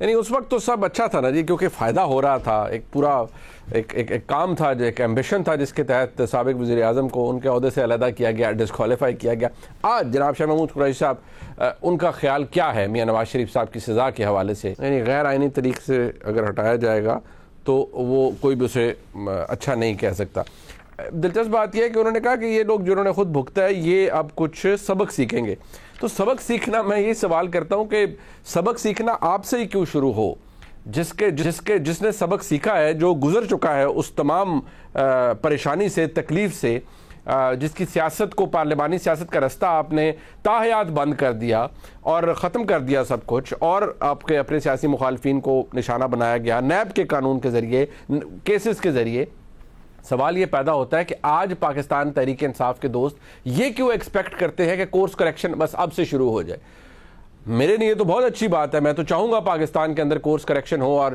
یعنی اس وقت تو سب اچھا تھا نا جی, کیونکہ فائدہ ہو رہا تھا, ایک پورا ایک کام تھا, جو ایک ایمبیشن تھا جس کے تحت سابق وزیر اعظم کو ان کے عہدے سے علیحدہ کیا گیا, ڈسکوالیفائی کیا گیا. آج جناب شاہ محمود قریشی صاحب ان کا خیال کیا ہے میاں نواز شریف صاحب کی سزا کے حوالے سے؟ یعنی غیر آئینی طریقے سے اگر ہٹایا جائے گا تو وہ کوئی بھی اسے اچھا نہیں کہہ سکتا. دلچسپ بات یہ ہے کہ انہوں نے کہا کہ یہ لوگ جنہوں نے خود بھگتا ہے یہ اب کچھ سبق سیکھیں گے. تو سبق سیکھنا, میں یہ سوال کرتا ہوں کہ سبق سیکھنا آپ سے ہی کیوں شروع ہو؟ جس نے سبق سیکھا ہے, جو گزر چکا ہے اس تمام پریشانی سے, تکلیف سے, جس کی سیاست کو, پارلیمانی سیاست کا رستہ آپ نے تاحیات بند کر دیا اور ختم کر دیا سب کچھ, اور آپ کے اپنے سیاسی مخالفین کو نشانہ بنایا گیا نیب کے قانون کے ذریعے, کیسز کے ذریعے. سوال یہ پیدا ہوتا ہے کہ آج پاکستان تحریک انصاف کے دوست یہ کیوں ایکسپیکٹ کرتے ہیں کہ کورس کریکشن بس اب سے شروع ہو جائے؟ میرے لیے تو بہت اچھی بات ہے, میں تو چاہوں گا پاکستان کے اندر کورس کریکشن ہو اور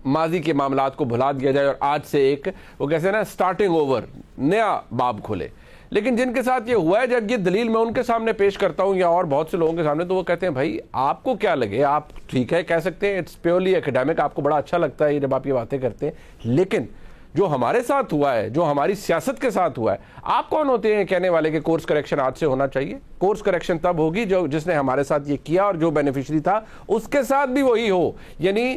ماضی کے معاملات کو بھلا دیا جائے اور آج سے ایک وہ کیسے نا سٹارٹنگ اوور, نیا باب کھلے. لیکن جن کے ساتھ یہ ہوا ہے, جب یہ دلیل میں ان کے سامنے پیش کرتا ہوں یا اور بہت سے لوگوں کے سامنے, تو وہ کہتے ہیں بھائی آپ کو کیا لگے, آپ ٹھیک ہے کہہ سکتے ہیں, اٹس پیورلی ایکیڈیمک, آپ کو بڑا اچھا لگتا ہے جب آپ یہ باتیں کرتے ہیں, لیکن جو ہمارے ساتھ ہوا ہے, جو ہماری سیاست کے ساتھ ہوا ہے, آپ کون ہوتے ہیں کہنے والے کہ کورس کریکشن آج سے ہونا چاہیے؟ کورس کریکشن تب ہوگی جس نے ہمارے ساتھ یہ کیا اور جو بینیفیشری تھا اس کے ساتھ بھی وہی ہو. یعنی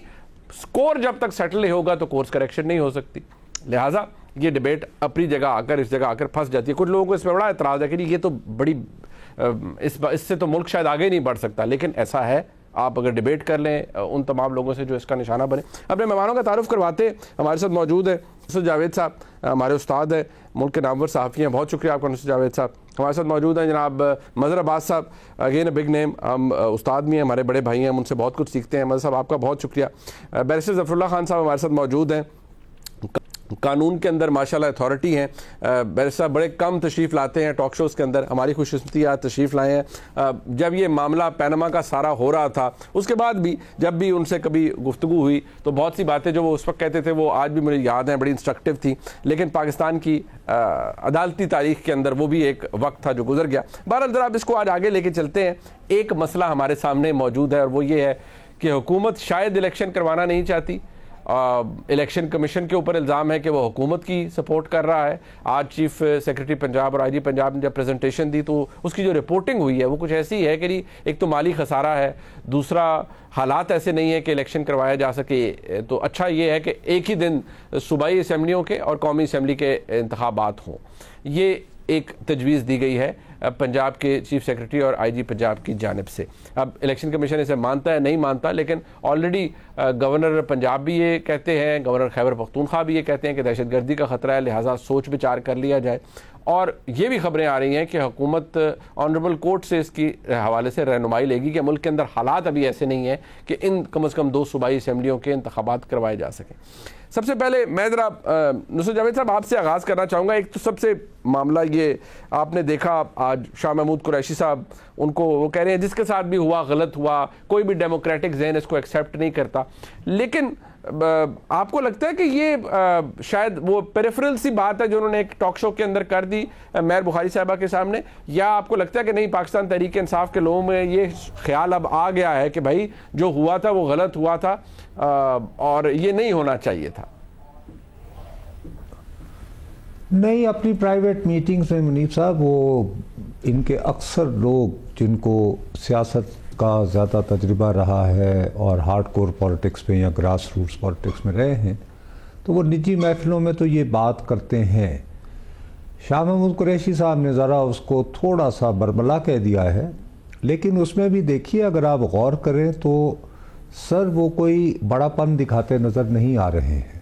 سکور جب تک سیٹل نہیں ہوگا تو کورس کریکشن نہیں ہو سکتی. لہٰذا یہ ڈیبیٹ اپنی جگہ آ کر اس جگہ آ کر پھنس جاتی ہے. کچھ لوگوں کو اس پہ بڑا اعتراض ہے کہ یہ تو بڑی اس سے تو ملک شاید آگے نہیں بڑھ سکتا, لیکن ایسا ہے. آپ اگر ڈیبیٹ کر لیں ان تمام لوگوں سے جو اس کا نشانہ بنے. اپنے مہمانوں کا تعارف کرواتے, ہمارے ساتھ موجود ہے نصرت جاوید صاحب, ہمارے استاد ہیں, ملک کے نامور صحافی ہیں, بہت شکریہ آپ کا نصرت جاوید صاحب. ہمارے ساتھ موجود ہیں جناب مظہر عباس صاحب, اگین اے بگ نیم, ہم استاد بھی ہیں, ہمارے بڑے بھائی ہیں, ہم ان سے بہت کچھ سیکھتے ہیں. مظہر صاحب آپ کا بہت شکریہ. بیرسٹر ظفر اللہ خان صاحب ہمارے ساتھ موجود ہیں, قانون کے اندر ماشاءاللہ اتھارٹی ہیں. بیرسٹر صاحب بڑے کم تشریف لاتے ہیں ٹاک شوز کے اندر, ہماری خوش قسمتی آج تشریف لائے ہیں. جب یہ معاملہ پینما کا سارا ہو رہا تھا اس کے بعد بھی جب بھی ان سے کبھی گفتگو ہوئی تو بہت سی باتیں جو وہ اس وقت کہتے تھے وہ آج بھی مجھے یاد ہیں, بڑی انسٹرکٹیو تھی. لیکن پاکستان کی عدالتی تاریخ کے اندر وہ بھی ایک وقت تھا جو گزر گیا. بہرحال ذرا اس کو آج آگے لے کے چلتے ہیں. ایک مسئلہ ہمارے سامنے موجود ہے اور وہ یہ ہے کہ حکومت شاید الیکشن کروانا نہیں چاہتی. الیکشن کمیشن کے اوپر الزام ہے کہ وہ حکومت کی سپورٹ کر رہا ہے. آج چیف سیکرٹری پنجاب اور آئی جی پنجاب نے جب پریزنٹیشن دی تو اس کی جو رپورٹنگ ہوئی ہے وہ کچھ ایسی ہے کہ ایک تو مالی خسارہ ہے, دوسرا حالات ایسے نہیں ہیں کہ الیکشن کروایا جا سکے. تو اچھا یہ ہے کہ ایک ہی دن صوبائی اسمبلیوں کے اور قومی اسمبلی کے انتخابات ہوں. یہ ایک تجویز دی گئی ہے پنجاب کے چیف سیکرٹری اور آئی جی پنجاب کی جانب سے. اب الیکشن کمیشن اسے مانتا ہے نہیں مانتا, لیکن آلریڈی گورنر پنجاب بھی یہ کہتے ہیں, گورنر خیبر پختونخوا بھی یہ کہتے ہیں کہ دہشت گردی کا خطرہ ہے, لہٰذا سوچ بچار کر لیا جائے. اور یہ بھی خبریں آ رہی ہیں کہ حکومت آنریبل کورٹ سے اس کی حوالے سے رہنمائی لے گی کہ ملک کے اندر حالات ابھی ایسے نہیں ہیں کہ ان کم از کم 2 صوبائی اسمبلیوں کے انتخابات کروائے جا سکیں. سب سے پہلے میں ذرا نصرت جاوید صاحب آپ سے آغاز کرنا چاہوں گا. ایک تو سب سے معاملہ یہ آپ نے دیکھا, آج شاہ محمود قریشی صاحب ان کو وہ کہہ رہے ہیں جس کے ساتھ بھی ہوا غلط ہوا, کوئی بھی ڈیموکریٹک ذہن اس کو ایکسیپٹ نہیں کرتا. لیکن آپ کو لگتا ہے کہ یہ شاید وہ پیریفرل سی بات ہے جو انہوں نے ایک ٹاک شو کے اندر کر دی مہر بخاری صاحبہ کے سامنے, یا آپ کو لگتا ہے کہ نہیں پاکستان تحریک انصاف کے لوگوں میں یہ خیال اب آ گیا ہے کہ بھائی جو ہوا تھا وہ غلط ہوا تھا اور یہ نہیں ہونا چاہیے تھا؟ نہیں, اپنی پرائیویٹ میٹنگز میں منیب صاحب وہ ان کے اکثر لوگ جن کو سیاست کا زیادہ تجربہ رہا ہے اور ہارڈ کور پالیٹکس میں یا گراس روٹس پالیٹکس میں رہے ہیں, تو وہ نجی محفلوں میں تو یہ بات کرتے ہیں. شاہ محمود قریشی صاحب نے ذرا اس کو تھوڑا سا برملا کہہ دیا ہے, لیکن اس میں بھی دیکھیے اگر آپ غور کریں تو سر وہ کوئی بڑا پن دکھاتے نظر نہیں آ رہے ہیں.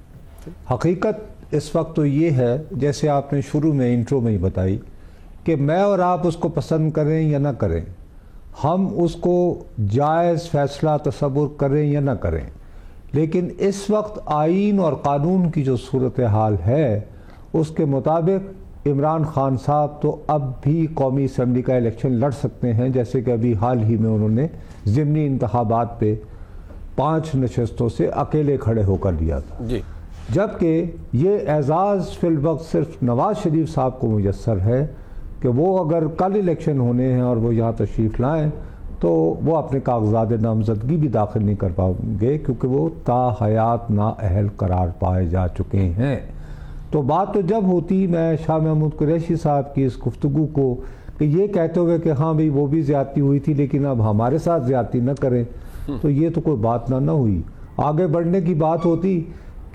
حقیقت اس وقت تو یہ ہے جیسے آپ نے شروع میں انٹرو میں ہی بتائی کہ میں اور آپ اس کو پسند کریں یا نہ کریں, ہم اس کو جائز فیصلہ تصور کریں یا نہ کریں, لیکن اس وقت آئین اور قانون کی جو صورتحال ہے اس کے مطابق عمران خان صاحب تو اب بھی قومی اسمبلی کا الیکشن لڑ سکتے ہیں, جیسے کہ ابھی حال ہی میں انہوں نے ضمنی انتخابات پہ 5 نشستوں سے اکیلے کھڑے ہو کر لیا تھا. جی, جبکہ یہ اعزاز فی الوقت صرف نواز شریف صاحب کو میسر ہے کہ وہ اگر کل الیکشن ہونے ہیں اور وہ یہاں تشریف لائیں تو وہ اپنے کاغذات نامزدگی بھی داخل نہیں کر پائیں گے کیونکہ وہ تاحیات نااہل قرار پائے جا چکے ہیں. تو بات تو جب ہوتی میں شاہ محمود قریشی صاحب کی اس گفتگو کو کہ یہ کہتے ہوئے کہ ہاں بھئی وہ بھی زیادتی ہوئی تھی لیکن اب ہمارے ساتھ زیادتی نہ کریں, تو یہ تو کوئی بات نہ ہوئی. آگے بڑھنے کی بات ہوتی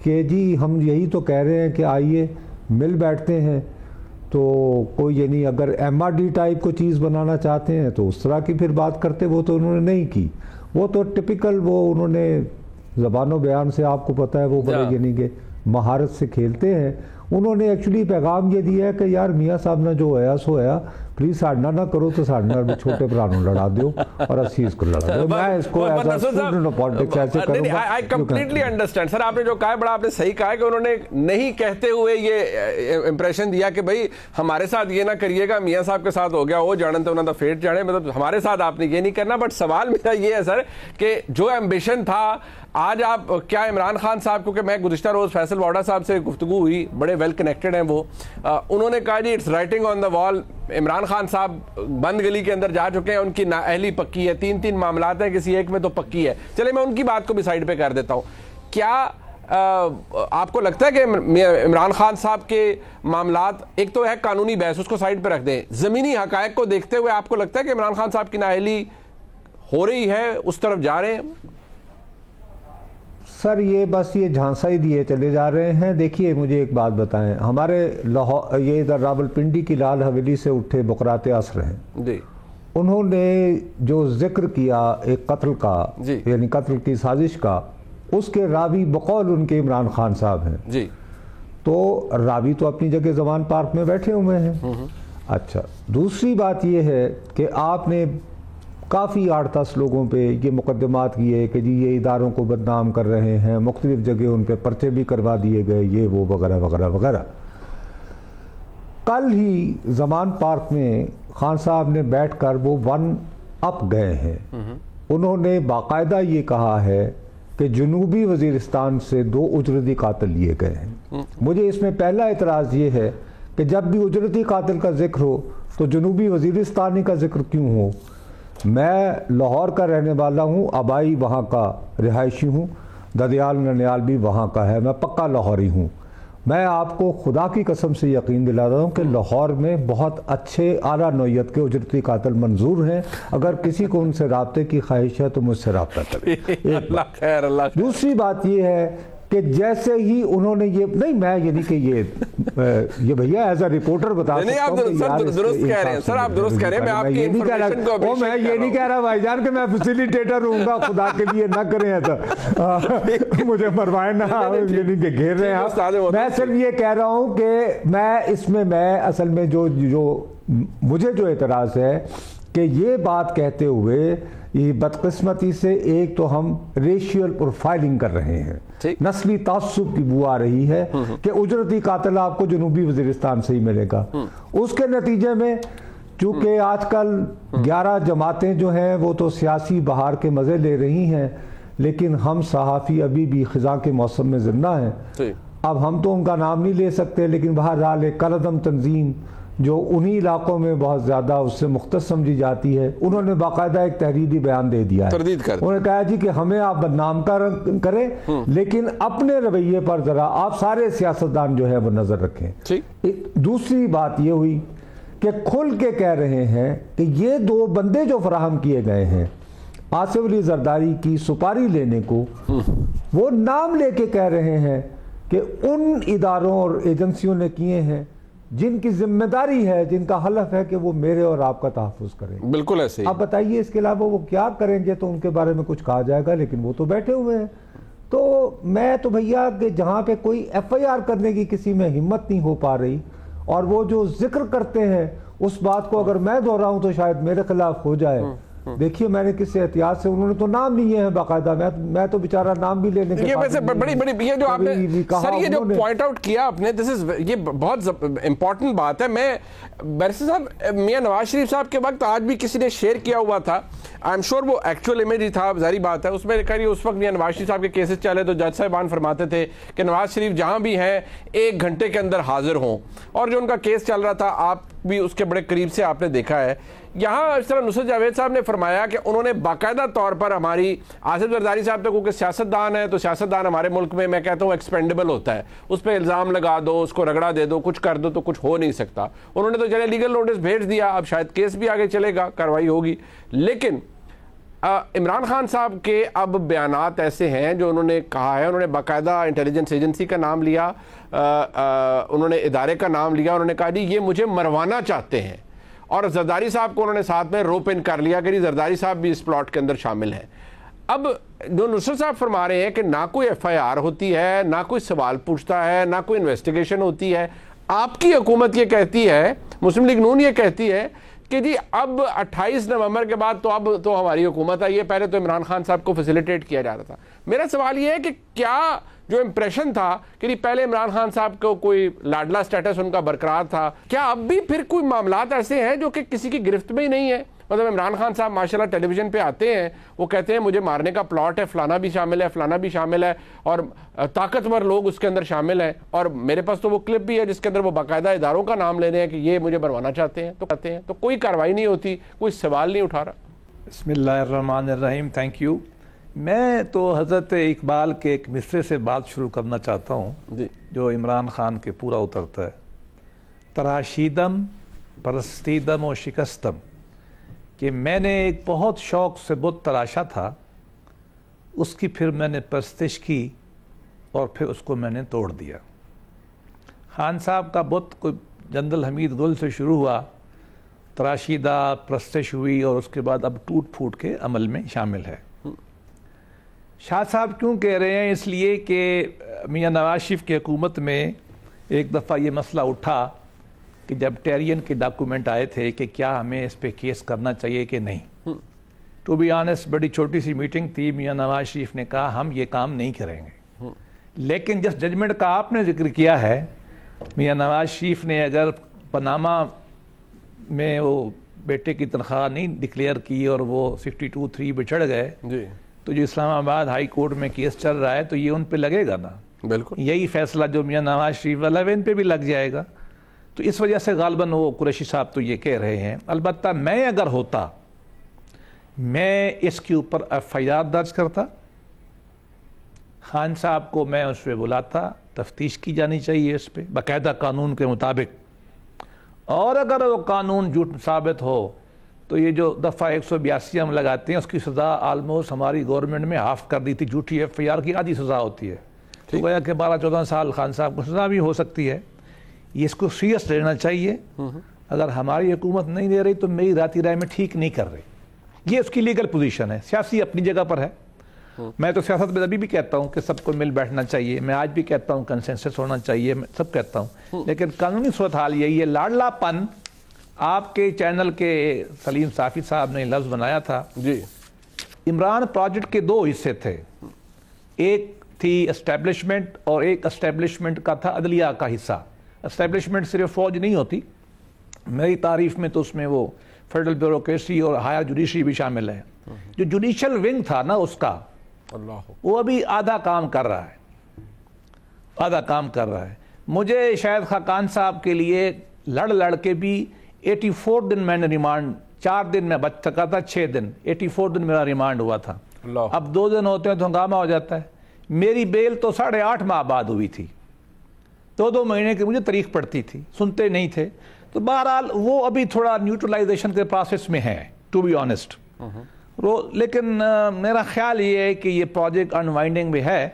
کہ جی ہم یہی تو کہہ رہے ہیں کہ آئیے مل بیٹھتے ہیں, تو کوئی یعنی اگر ایم آر ڈی ٹائپ کو چیز بنانا چاہتے ہیں تو اس طرح کی پھر بات کرتے. وہ تو انہوں نے نہیں کی, وہ تو ٹپیکل وہ انہوں نے زبان و بیان سے آپ کو پتہ ہے وہ بڑے یعنی کہ مہارت سے کھیلتے ہیں. انہوں نے ایکچولی پیغام یہ دیا ہے کہ یار میاں صاحب نے جو ہویا سو ہویا, پلیز ساڑنا نہ کرو تو ساڑنا چھوٹے پرانوں لڑا دیو اور اسی اس کو لڑا دیو. میں اس کو as a student of politics ایسے کروں گا. I completely understand سر, آپ نے جو کہا ہے بڑا آپ نے صحیح کہا ہے کہ انہوں نے نہیں کہتے ہوئے یہ امپریشن دیا کہ بھئی ہمارے ساتھ یہ نہ کریے گا, میاں صاحب کے ساتھ ہو گیا وہ جانن تو انہوں نے فیٹ جانے, مطلب ہمارے ساتھ آپ نے یہ نہیں کرنا. بٹ سوال میرا یہ ہے سر کہ جو ایمبیشن تھا آج آپ کیا عمران خان صاحب, کیونکہ میں گزشتہ روز فیصل واڈا صاحب سے گفتگو ہوئی, بڑے ویل کنیکٹڈ ہیں وہ, انہوں نے کہا جی اٹس رائٹنگ آن دا وال. عمران خان صاحب بند گلی کے اندر جا چکے ہیں, ان کی نااہلی پکی ہے, 3 معاملات ہیں, کسی ایک میں تو پکی ہے. چلے میں ان کی بات کو بھی سائڈ پہ کر دیتا ہوں. کیا آپ کو لگتا ہے کہ عمران خان صاحب کے معاملات, ایک تو ہے قانونی بحث اس کو سائڈ پہ رکھ دیں, زمینی حقائق کو دیکھتے ہوئے آپ کو لگتا ہے کہ عمران خان صاحب کی نااہلی ہو رہی ہے, اس طرف جا رہے ہیں؟ سر یہ بس یہ جھانسا ہی دیے چلے جا رہے ہیں. دیکھیے مجھے ایک بات بتائیں, ہمارے لاہور یہ ادھر راولپنڈی کی لال حویلی سے اٹھے بقرات عصر ہیں جی, انہوں نے جو ذکر کیا ایک قتل کا یعنی قتل کی سازش کا, اس کے راوی بقول ان کے عمران خان صاحب ہیں جی. تو راوی تو اپنی جگہ زمان پارک میں بیٹھے ہوئے ہیں. اچھا, دوسری بات یہ ہے کہ آپ نے کافی 8-10 لوگوں پہ یہ مقدمات کیے کہ جی یہ اداروں کو بدنام کر رہے ہیں, مختلف جگہ ان پہ پرچے بھی کروا دیے گئے, یہ وہ وغیرہ وغیرہ وغیرہ. کل ہی زمان پارک میں خان صاحب نے بیٹھ کر وہ 1 اپ گئے ہیں. انہوں نے باقاعدہ یہ کہا ہے کہ جنوبی وزیرستان سے 2 اجرتی قاتل لیے گئے ہیں. مجھے اس میں پہلا اعتراض یہ ہے کہ جب بھی اجرتی قاتل کا ذکر ہو تو جنوبی وزیرستانی کا ذکر کیوں ہو؟ میں لاہور کا رہنے والا ہوں, آبائی وہاں کا رہائشی ہوں, ددیال ننیال بھی وہاں کا ہے, میں پکا لاہوری ہوں. میں آپ کو خدا کی قسم سے یقین دلاتا ہوں کہ لاہور میں بہت اچھے اعلیٰ نوعیت کے اجرتی قاتل منظور ہیں. اگر کسی کو ان سے رابطے کی خواہش ہے تو مجھ سے رابطہ کریں. اللہ خیر, اللہ خیر. دوسری بات یہ ہے کہ جیسے ہی انہوں نے یہ نہیں, میں یعنی کہ یہ بھیا ایز اے رپورٹر بتا سکتا ہوں کہ آپ درست کہہ رہے ہیں سر, آپ درست کہہ رہے ہیں. میں آپ کی انفارمیشن کو میں یہ نہیں کہہ رہا بھائی جان کہ میں فیسیلیٹیٹر ہوں گا, خدا کے لیے نہ کریں ایسا, مجھے مروائے نہ یعنی کہ گھیر رہے ہیں. میں صرف یہ کہہ رہا ہوں کہ میں اصل میں جو مجھے جو اعتراض ہے کہ یہ بات کہتے ہوئے یہ بدقسمتی سے ایک تو ہم ریشیل پروفائلنگ کر رہے ہیں, نسلی تعصب کی بو آ رہی ہے کہ اجرتی قاتل آپ کو جنوبی وزیرستان سے ہی ملے گا. اس کے نتیجے میں چونکہ آج کل 11 جماعتیں جو ہیں وہ تو سیاسی بہار کے مزے لے رہی ہیں, لیکن ہم صحافی ابھی بھی خزاں کے موسم میں زندہ ہیں. اب ہم تو ان کا نام نہیں لے سکتے, لیکن بہرحال ایک کالعدم تنظیم جو انہی علاقوں میں بہت زیادہ اس سے مختص سمجھی جاتی ہے, انہوں نے باقاعدہ ایک تحریری بیان دے دیا ہے. انہوں نے کہا جی کہ ہمیں آپ بدنام کریں لیکن اپنے رویے پر ذرا آپ سارے سیاستدان جو ہے وہ نظر رکھیں. دوسری بات یہ ہوئی کہ کھل کے کہہ رہے ہیں کہ یہ 2 بندے جو فراہم کیے گئے ہیں آصف علی زرداری کی سپاری لینے کو, وہ نام لے کے کہہ رہے ہیں کہ ان اداروں اور ایجنسیوں نے کیے ہیں جن کی ذمہ داری ہے, جن کا حلف ہے کہ وہ میرے اور آپ کا تحفظ کریں. بالکل ایسے ہی. آپ بتائیے اس کے علاوہ وہ کیا کریں گے, تو ان کے بارے میں کچھ کہا جائے گا, لیکن وہ تو بیٹھے ہوئے ہیں. تو میں تو بھیا کہ جہاں پہ کوئی ایف آئی آر کرنے کی کسی میں ہمت نہیں ہو پا رہی, اور وہ جو ذکر کرتے ہیں اس بات کو اگر میں دہراؤں تو شاید میرے خلاف ہو جائے. دیکھیے میں نے کس احتیاط سے, انہوں نے تو نام لیے ہیں باقاعدہ, میں تو بیچارہ نام بھی لینے کے یہ ویسے بڑی یہ جو آپ نے سر یہ جو پوائنٹ آؤٹ کیا آپ نے, یہ بہت امپورٹنٹ بات ہے. میں بیرسٹر صاحب میاں نواز شریف صاحب کے وقت آج بھی کسی نے شیئر کیا ہوا تھا, آئی ایم شیور وہ ایکچوئل امیج ہی تھا, ظاہری بات ہے. اس میں کہہ رہی اس وقت میاں نواز شریف صاحب کے کیسز چلے تو جج صاحبان فرماتے تھے کہ نواز شریف جہاں بھی ہیں 1 گھنٹے کے اندر حاضر ہوں, اور جو ان کا کیس چل رہا تھا آپ بھی اس کے بڑے قریب سے آپ نے دیکھا ہے. یہاں اس طرح نصرت جاوید صاحب نے فرمایا کہ انہوں نے باقاعدہ طور پر ہماری آصف زرداری صاحب تو کیونکہ سیاستدان ہے تو سیاستدان ہمارے ملک میں کہتا ہوں ایکسپینڈیبل ہوتا ہے, اس پہ الزام لگا دو, اس کو رگڑا دے دو, کچھ کر دو تو کچھ ہو نہیں سکتا. انہوں نے تو چلے لیگل نوٹس بھیج دیا, اب شاید کیس بھی آگے چلے گا, کارروائی ہوگی. لیکن عمران خان صاحب کے اب بیانات ایسے ہیں جو انہوں نے کہا ہے, انہوں نے باقاعدہ انٹیلیجنس ایجنسی کا نام لیا, انہوں نے ادارے کا نام لیا, انہوں نے کہا جی یہ مجھے مروانا چاہتے ہیں, اور زرداری صاحب کو انہوں نے ساتھ میں روپ ان کر لیا کہ زرداری صاحب بھی اس پلاٹ کے اندر شامل ہیں. اب جو نصرت صاحب فرما رہے ہیں کہ نہ کوئی ایف آئی آر ہوتی ہے, نہ کوئی سوال پوچھتا ہے, نہ کوئی انویسٹیگیشن ہوتی ہے. آپ کی حکومت یہ کہتی ہے, مسلم لیگ نون یہ کہتی ہے کہ جی اب 28 نومبر کے بعد تو اب تو ہماری حکومت آئی ہے, پہلے تو عمران خان صاحب کو فیسیلیٹیٹ کیا جا رہا تھا. میرا سوال یہ ہے کہ کیا جو امپریشن تھا کہ جی پہلے عمران خان صاحب کو کوئی لاڈلا سٹیٹس ان کا برقرار تھا, کیا اب بھی پھر کوئی معاملات ایسے ہیں جو کہ کسی کی گرفت میں ہی نہیں ہے؟ مطلب عمران خان صاحب ماشاءاللہ ٹیلی ویژن پہ آتے ہیں, وہ کہتے ہیں مجھے مارنے کا پلاٹ ہے, فلانا بھی شامل ہے, فلانا بھی شامل ہے, اور طاقتور لوگ اس کے اندر شامل ہیں, اور میرے پاس تو وہ کلپ بھی ہے جس کے اندر وہ باقاعدہ اداروں کا نام لے رہے ہیں کہ یہ مجھے مروانا چاہتے ہیں, تو کوئی کارروائی نہیں ہوتی, کوئی سوال نہیں اٹھا رہا. بسم اللہ الرحمن الرحیم. Thank you. میں تو حضرت اقبال کے ایک مصرے سے بات شروع کرنا چاہتا ہوں جی, جو عمران خان کے پورا اترتا ہے. تراشیدم پرستیدم و شکستم, کہ میں نے ایک بہت شوق سے بت تراشا تھا, اس کی پھر میں نے پرستش کی اور پھر اس کو میں نے توڑ دیا. خان صاحب کا بت کوئی جنرل حمید گل سے شروع ہوا, تراشیدہ, پرستش ہوئی, اور اس کے بعد اب ٹوٹ پھوٹ کے عمل میں شامل ہے. شاہ صاحب کیوں کہہ رہے ہیں؟ اس لیے کہ میاں نواز شریف کی حکومت میں ایک دفعہ یہ مسئلہ اٹھا کہ جب ٹیرین کے ڈاکومنٹ آئے تھے کہ کیا ہمیں اس پہ کیس کرنا چاہیے کہ نہیں. ٹو بی آنیسٹ بڑی چھوٹی سی میٹنگ تھی, میاں نواز شریف نے کہا ہم یہ کام نہیں کریں گے. لیکن جس ججمنٹ کا آپ نے ذکر کیا ہے, میاں نواز شریف نے اگر پاناما میں وہ بیٹے کی تنخواہ نہیں ڈکلیئر کی اور وہ 62(3) پہ چڑھ گئے, تو جو اسلام آباد ہائی کورٹ میں کیس چل رہا ہے تو یہ ان پہ لگے گا نا. بالکل یہی فیصلہ جو میاں نواز شریف والا ہے ان پہ بھی لگ جائے گا. تو اس وجہ سے غالباً وہ قریشی صاحب تو یہ کہہ رہے ہیں. البتہ میں اگر ہوتا, میں اس کے اوپر ایف آئی آر درج کرتا, خان صاحب کو میں اس پہ بلاتا, تفتیش کی جانی چاہیے اس پہ باقاعدہ قانون کے مطابق, اور اگر وہ قانون جھوٹ ثابت ہو تو یہ جو دفعہ 182 ہم لگاتے ہیں اس کی سزا آلموسٹ ہماری گورنمنٹ میں ہاف کر دی تھی. جھوٹی ایف آئی آر کی آدھی سزا ہوتی ہے, تو گویا کہ 12-14 سال خان صاحب کو سزا بھی ہو سکتی ہے. یہ اس کو سیریس لینا چاہیے. اگر ہماری حکومت نہیں دے رہی تو میری ذاتی رائے میں ٹھیک نہیں کر رہی. یہ اس کی لیگل پوزیشن ہے, سیاسی اپنی جگہ پر ہے. میں تو سیاست میں ابھی بھی کہتا ہوں کہ سب کو مل بیٹھنا چاہیے, میں آج بھی کہتا ہوں کنسنسس ہونا چاہیے, میں سب کہتا ہوں. لیکن قانونی صورتحال یہی ہے. لاڈلا پن, آپ کے چینل کے سلیم صافی صاحب نے لفظ بنایا تھا. جی, عمران پروجیکٹ کے 2 حصے تھے, ایک تھی اسٹیبلشمنٹ اور ایک اسٹیبلشمنٹ کا تھا عدلیہ کا حصہ. اسٹیبلشمنٹ صرف فوج نہیں ہوتی, میری تعریف میں تو اس میں وہ فیڈرل بیوروکریسی اور ہائر جوڈیشری بھی شامل ہے. جو جوڈیشل ونگ تھا نا اس کا, وہ ابھی آدھا کام کر رہا ہے. مجھے شاید خاقان صاحب کے لیے لڑ کے بھی 84 دن میں نے ریمانڈ, 4 دن میں بچ سکا تھا, 6 دن, 84 دن میرا ریمانڈ ہوا تھا. اب 2 دن ہوتے ہیں تو ہنگامہ ہو جاتا ہے. میری بیل تو 8.5 ماہ بعد ہوئی تھی, 2 مہینے کی مجھے تاریخ پڑتی تھی, سنتے نہیں تھے. تو بہرحال وہ ابھی تھوڑا نیوٹرلائزیشن کے پروسیس میں ہے, ٹو بی آنیسٹ. لیکن میرا خیال یہ ہے کہ یہ پروجیکٹ انوائنڈنگ میں ہے.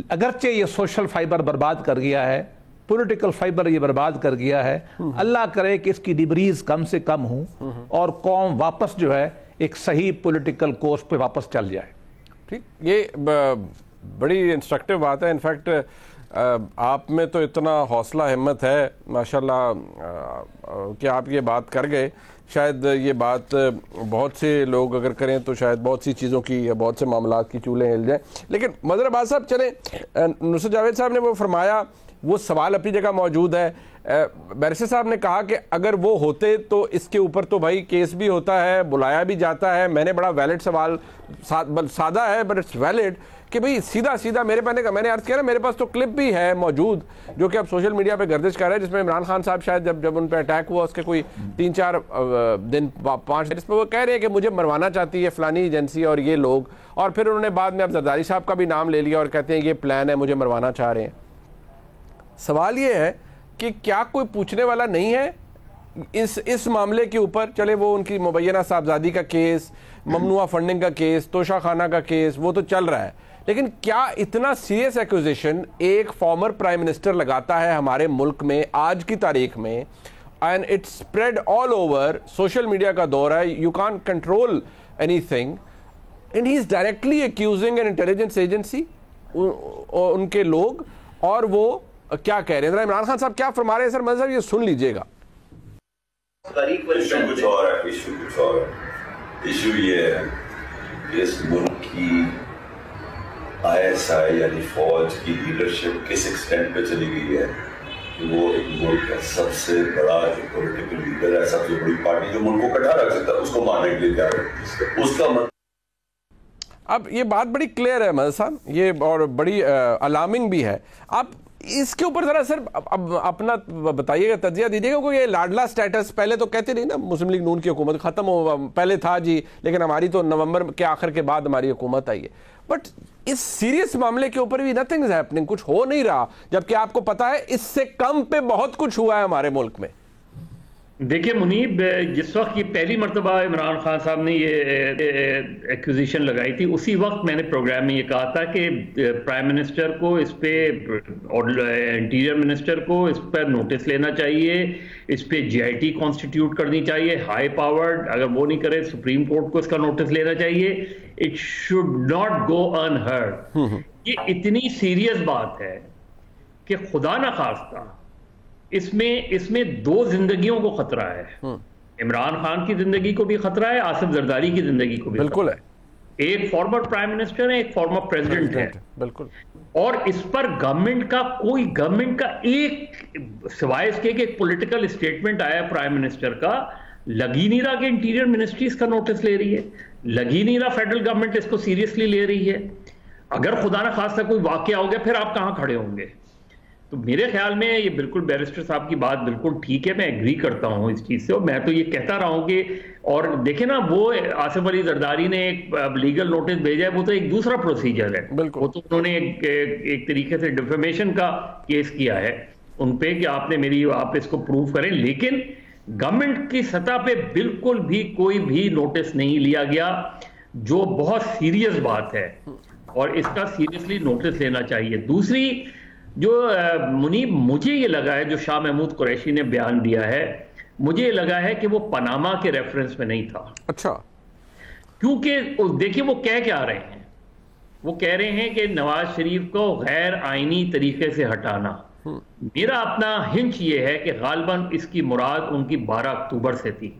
اگرچہ یہ سوشل فائبر برباد کر گیا ہے, پولیٹیکل فائبر یہ برباد کر گیا ہے, اللہ کرے کہ اس کی ڈبریز کم سے کم ہوں اور قوم واپس جو ہے ایک صحیح پولیٹیکل کورس پہ واپس چل جائے. ٹھیک, یہ بڑی انسٹرکٹیو بات ہے. انفیکٹ آپ میں تو اتنا حوصلہ ہمت ہے ماشاءاللہ کہ آپ یہ بات کر گئے. شاید یہ بات بہت سے لوگ اگر کریں تو شاید بہت سی چیزوں کی یا بہت سے معاملات کی چولیں ہل جائیں. لیکن مظہر عباس صاحب چلیں, نصرت جاوید صاحب نے وہ فرمایا وہ سوال اپنی جگہ موجود ہے. بیرسٹر صاحب نے کہا کہ اگر وہ ہوتے تو اس کے اوپر تو بھائی کیس بھی ہوتا ہے, بلایا بھی جاتا ہے. میں نے بڑا ویلڈ سوال, سادہ ہے بٹ اٹس ویلڈ, کہ بھئی سیدھا میں نے عرض کیا نا, میرے پاس تو کلپ بھی ہے موجود جو کہ اب سوشل میڈیا پہ گردش کر رہا ہے, جس میں عمران خان صاحب شاید جب ان پہ اٹیک ہوا اس کے کوئی 3-4 دن 5 دن, اس پہ وہ کہہ رہے ہیں کہ مجھے مروانا چاہتی ہے فلانی ایجنسی اور یہ لوگ, اور پھر انہوں نے بعد میں اب زرداری صاحب کا بھی نام لے لیا اور کہتے ہیں یہ پلان ہے, مجھے مروانا چاہ رہے ہیں. سوال یہ ہے کہ کیا کوئی پوچھنے والا نہیں ہے اس معاملے کے اوپر؟ چلے وہ ان کی مبینہ صاحبزادی کا کیس, ممنوعہ فنڈنگ کا کیس, توشہ خانہ کا کیس, وہ تو چل رہا ہے, لیکن کیا اتنا سیریس ایکوزیشن ایک فارمر پرائم منسٹر لگاتا ہے ہمارے ملک میں آج کی تاریخ میں, and it spread all over, social media کا دور ہے, you can control anything, and he is directly accusing an intelligence agency, ان کے لوگ, اور وہ کیا کہہ رہے ہیں؟ عمران خان صاحب کیا فرما رہے ہیں سر؟ مذہب یہ سن لیجئے گا. ایشو کچھ اور ہے. ایشو یہ ہے کہ اس ملک کی ISI یعنی فوج کی لیڈرشپ کس ایکسٹینٹ پہ چلی گئی ہے کہ وہ ایک ملک کا سب سے بڑا جو پولیٹیکل لیڈر ہے, سب سے بڑی پارٹی جو ملک کو کٹھا رکھ سکتا ہے, اس کو مارنے کے لیے کیا ہے اس کا اب یہ بات بڑی کلیئر ہے مدد صاحب, یہ اور بڑی الارمنگ بھی ہے. آپ اس کے اوپر ذرا سر اپنا بتائیے گا, تجزیہ دیجیے گا. کوئی یہ لاڈلا سٹیٹس پہلے تو کہتے نہیں نا مسلم لیگ نون کی حکومت ختم ہو, پہلے تھا جی, لیکن ہماری تو نومبر کے آخر کے بعد ہماری حکومت آئی ہے, بٹ اس سیریس معاملے کے اوپر بھی نتھنگ از ہیپننگ, کچھ ہو نہیں رہا, جبکہ آپ کو پتا ہے اس سے کم پہ بہت کچھ ہوا ہے ہمارے ملک میں. دیکھیں منیب, جس وقت یہ پہلی مرتبہ عمران خان صاحب نے یہ ایکوزیشن لگائی تھی, اسی وقت میں نے پروگرام میں یہ کہا تھا کہ پرائم منسٹر کو اس پہ اور انٹیریئر منسٹر کو اس پر نوٹس لینا چاہیے, اس پہ GIT کانسٹیٹیوٹ کرنی چاہیے, ہائی پاورڈ, اگر وہ نہیں کرے سپریم کورٹ کو اس کا نوٹس لینا چاہیے. It should not go unheard. یہ اتنی سیریس بات ہے کہ خدا نہ خواستہ اس میں 2 زندگیوں کو خطرہ ہے. عمران خان کی زندگی کو بھی خطرہ ہے, آصف زرداری کی زندگی کو بھی بالکل ہے. ایک فارمر پرائم منسٹر ہے, ایک فارمر پریزیڈنٹ ہے, بالکل, اور اس پر گورنمنٹ کا ایک سوائے اس کے کہ ایک پولیٹیکل اسٹیٹمنٹ آیا پرائم منسٹر کا, لگ ہی نہیں رہا کہ انٹیریئر منسٹری اس کا نوٹس لے رہی ہے, لگ ہی نہیں رہا فیڈرل گورنمنٹ اس کو سیریسلی لے رہی ہے. اگر خدا نہ خواستہ کوئی واقعہ ہو گیا پھر آپ کہاں کھڑے ہوں گے؟ تو میرے خیال میں یہ بالکل بیرسٹر صاحب کی بات بالکل ٹھیک ہے, میں ایگری کرتا ہوں اس چیز سے, اور میں تو یہ کہتا رہا ہوں کہ, اور دیکھیں نا وہ آصف علی زرداری نے ایک لیگل نوٹس بھیجا ہے, وہ تو ایک دوسرا پروسیجر ہے, وہ تو انہوں نے ایک طریقے سے ڈیفیمیشن کا کیس کیا ہے ان پہ کہ آپ اس کو پروف کریں, لیکن گورنمنٹ کی سطح پہ بالکل بھی کوئی بھی نوٹس نہیں لیا گیا, جو بہت سیریس بات ہے, اور اس کا سیریسلی نوٹس لینا چاہیے. دوسری جو منیب مجھے یہ لگا ہے, جو شاہ محمود قریشی نے بیان دیا ہے, مجھے یہ لگا ہے کہ وہ پاناما کے ریفرنس میں نہیں تھا. اچھا, کیونکہ دیکھیں وہ کہہ کیا رہے ہیں, وہ کہہ رہے ہیں کہ نواز شریف کو غیر آئینی طریقے سے ہٹانا. میرا اپنا ہنچ یہ ہے کہ غالباً اس کی مراد ان کی 12 اکتوبر سے تھی,